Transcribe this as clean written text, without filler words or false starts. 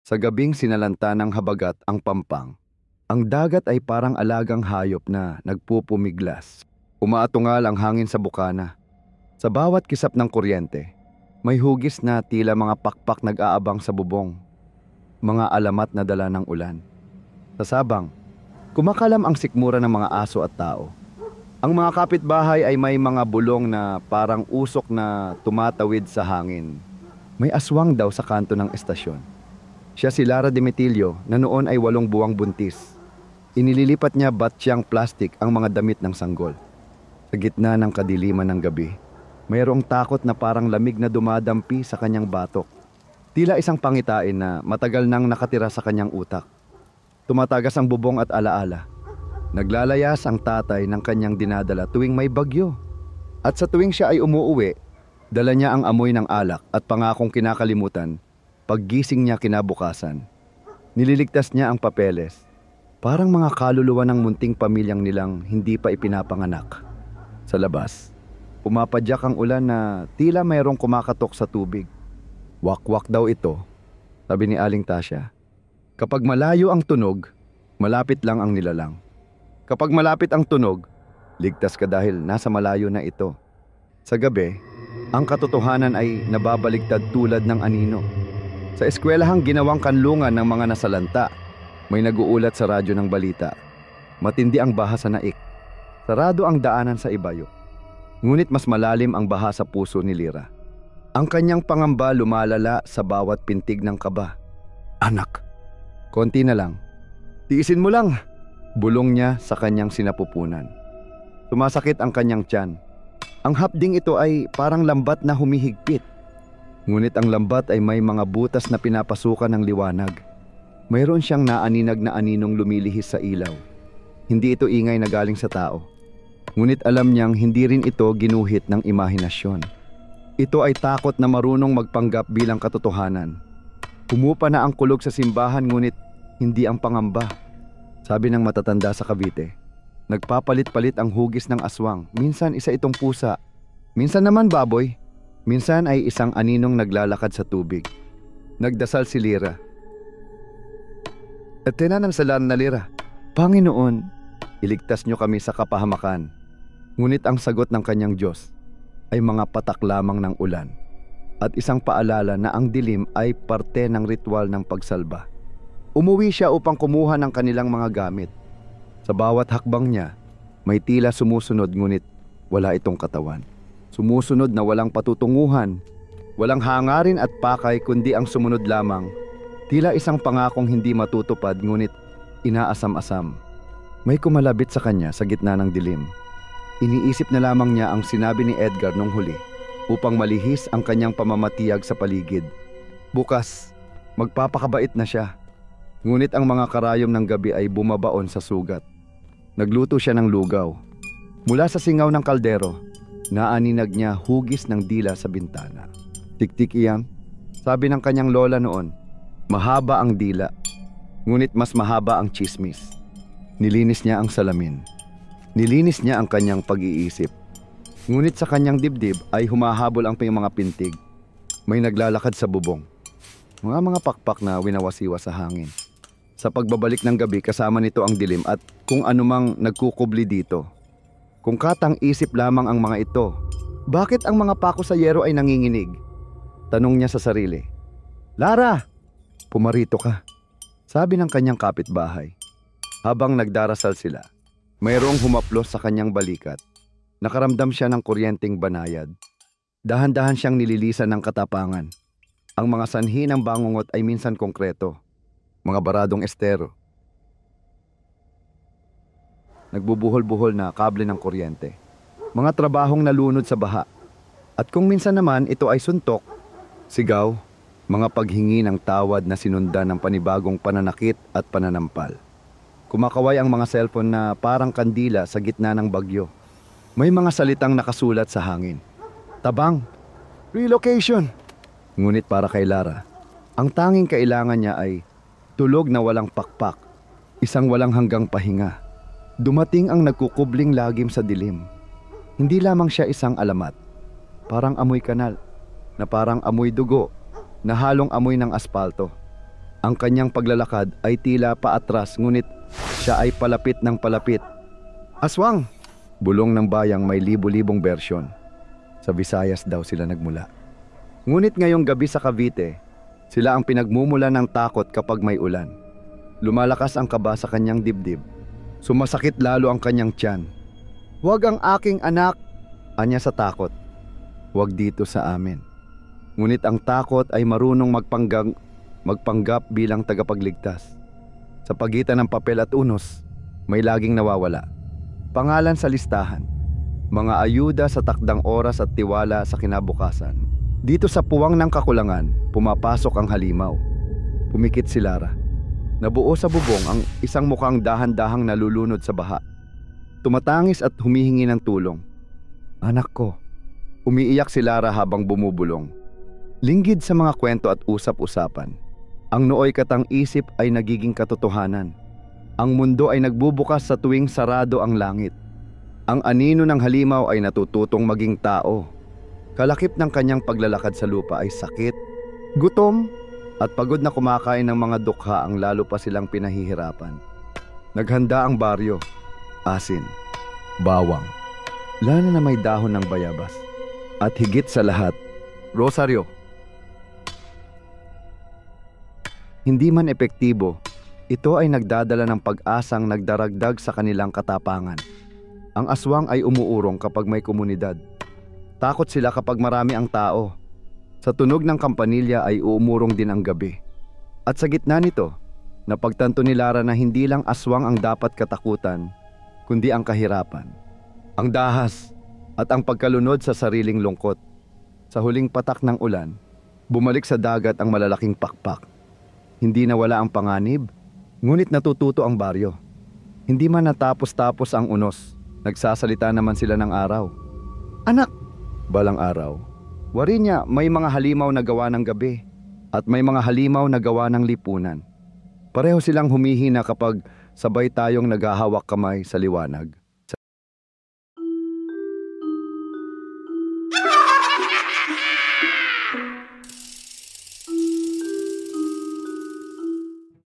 Sa gabing sinalanta ng habagat ang pampang, ang dagat ay parang alagang hayop na nagpupumiglas. Umaatungal ang hangin sa bukana. Sa bawat kisap ng kuryente, may hugis na tila mga pakpak nag-aabang sa bubong. Mga alamat na dala ng ulan. Sa sabang, kumakalam ang sikmura ng mga aso at tao. Ang mga kapitbahay ay may mga bulong na parang usok na tumatawid sa hangin. May aswang daw sa kanto ng estasyon. Siya si Lara Demetilio na noon ay 8 buwang buntis. Inililipat niya batsyang plastik ang mga damit ng sanggol. Sa gitna ng kadiliman ng gabi, mayroong takot na parang lamig na dumadampi sa kanyang batok. Tila isang pangitain na matagal nang nakatira sa kanyang utak. Tumatagas ang bubong at alaala. Naglalayas ang tatay ng kanyang dinadala tuwing may bagyo. At sa tuwing siya ay umuuwi, dala niya ang amoy ng alak at pangakong kinakalimutan. Paggising niya kinabukasan, nililigtas niya ang papeles. Parang mga kaluluwa ng munting pamilyang nilang hindi pa ipinapanganak. Sa labas, pumapadyak ang ulan na tila mayroong kumakatok sa tubig. Wakwak daw ito, sabi ni Aling Tasya. Kapag malayo ang tunog, malapit lang ang nilalang. Kapag malapit ang tunog, ligtas ka dahil nasa malayo na ito. Sa gabi, ang katotohanan ay nababaligtad tulad ng anino. Sa eskwelahang ginawang kanlungan ng mga nasalanta, may naguulat sa radyo ng balita. Matindi ang baha sa Naik. Sarado ang daanan sa Ibayo. Ngunit mas malalim ang baha sa puso ni Lira. Ang kanyang pangamba lumalala sa bawat pintig ng kaba. Anak, konti na lang. Tiisin mo lang, bulong niya sa kanyang sinapupunan. Sumasakit ang kanyang tiyan. Ang hapding ito ay parang lambat na humihigpit. Ngunit ang lambat ay may mga butas na pinapasukan ng liwanag. Mayroon siyang naaninag na aninong lumilihis sa ilaw. Hindi ito ingay na galing sa tao. Ngunit alam niyang hindi rin ito ginuhit ng imahinasyon. Ito ay takot na marunong magpanggap bilang katotohanan. Humupa na ang kulog sa simbahan ngunit hindi ang pangamba. Sabi ng matatanda sa Cavite, nagpapalit-palit ang hugis ng aswang. Minsan isa itong pusa, minsan naman baboy. Minsan ay isang aninong naglalakad sa tubig. Nagdasal si Lira. At tinanamsalan na Lira, Panginoon, iligtas niyo kami sa kapahamakan. Ngunit ang sagot ng kanyang Diyos ay mga patak lamang ng ulan at isang paalala na ang dilim ay parte ng ritual ng pagsalba. Umuwi siya upang kumuha ng kanilang mga gamit. Sa bawat hakbang niya, may tila sumusunod ngunit wala itong katawan. Sumusunod na walang patutunguhan, walang hangarin at pakay kundi ang sumunod lamang. Tila isang pangakong hindi matutupad ngunit inaasam-asam. May kumalabit sa kanya sa gitna ng dilim. Iniisip na lamang niya ang sinabi ni Edgar nung huli upang malihis ang kanyang pamamatiyag sa paligid. Bukas, magpapakabait na siya. Ngunit ang mga karayom ng gabi ay bumabaon sa sugat. Nagluto siya ng lugaw. Mula sa singaw ng kaldero, naaninag niya hugis ng dila sa bintana. Tik-tik iyan, sabi ng kanyang lola noon. Mahaba ang dila, ngunit mas mahaba ang tsismis. Nilinis niya ang salamin. Nilinis niya ang kanyang pag-iisip. Ngunit sa kanyang dibdib ay humahabol ang mga pintig. May naglalakad sa bubong. Mga pakpak na winawasiwa sa hangin. Sa pagbabalik ng gabi kasama nito ang dilim at kung anumang nagkukubli dito. Kung katang isip lamang ang mga ito, bakit ang mga pako sa yero ay nanginginig? Tanong niya sa sarili. Lara, pumarito ka, sabi ng kanyang kapitbahay. Habang nagdarasal sila, mayroong humaplos sa kanyang balikat. Nakaramdam siya ng kuryenteng banayad. Dahan-dahan siyang nililisan ng katapangan. Ang mga sanhi ng bangungot ay minsan konkreto, mga baradong estero. Nagbubuhol-buhol na kable ng kuryente. Mga trabahong nalunod sa baha. At kung minsan naman ito ay suntok, sigaw, mga paghingi ng tawad na sinundan ng panibagong pananakit at pananampal. Kumakaway ang mga cellphone na parang kandila sa gitna ng bagyo. May mga salitang nakasulat sa hangin. Tabang, relocation. Ngunit para kay Lara, ang tanging kailangan niya ay tulog na walang pakpak, isang walang hanggang pahinga. Dumating ang nagkukubling lagim sa dilim. Hindi lamang siya isang alamat. Parang amoy kanal, na parang amoy dugo, na halong amoy ng aspalto. Ang kanyang paglalakad ay tila paatras ngunit siya ay palapit ng palapit. Aswang! Bulong ng bayang may libo-libong bersyon. Sa Visayas daw sila nagmula. Ngunit ngayong gabi sa Cavite, sila ang pinagmumula ng takot kapag may ulan. Lumalakas ang kaba sa kanyang dibdib. Sumasakit lalo ang kanyang tiyan. "Huwag ang aking anak," anya sa takot. "Huwag dito sa amin." Ngunit ang takot ay marunong magpanggap bilang tagapagligtas. Sa pagitan ng papel at unos, may laging nawawala. Pangalan sa listahan, mga ayuda sa takdang oras at tiwala sa kinabukasan. Dito sa puwang ng kakulangan, pumapasok ang halimaw. Pumikit si Lara. Nabuo sa bubong ang isang mukhang dahan-dahang nalulunod sa baha. Tumatangis at humihingi ng tulong. "Anak ko." Umiiyak si Lara habang bumubulong. Linggid sa mga kwento at usap-usapan, ang nooy katang isip ay nagiging katotohanan. Ang mundo ay nagbubukas sa tuwing sarado ang langit. Ang anino ng halimaw ay natututong maging tao. Kalakip ng kanyang paglalakad sa lupa ay sakit, gutom, at pagod na kumakain ng mga dukha ang lalo pa silang pinahihirapan. Naghanda ang baryo, asin, bawang, lana na may dahon ng bayabas, at higit sa lahat, rosaryo. Hindi man epektibo, ito ay nagdadala ng pag-asang nagdaragdag sa kanilang katapangan. Ang aswang ay umuurong kapag may komunidad. Takot sila kapag marami ang tao. Sa tunog ng kampanilya ay uumurong din ang gabi. At sa gitna nito, napagtanto ni Lara na hindi lang aswang ang dapat katakutan, kundi ang kahirapan, ang dahas, at ang pagkalunod sa sariling lungkot. Sa huling patak ng ulan, bumalik sa dagat ang malalaking pakpak. Hindi nawala ang panganib, ngunit natututo ang baryo. Hindi man natapos-tapos ang unos, nagsasalita naman sila ng araw. "Anak!" Balang araw, wari niya may mga halimaw na gawa ng gabi at may mga halimaw na gawa ng lipunan. Pareho silang humihina kapag sabay tayong naghahawak kamay sa liwanag.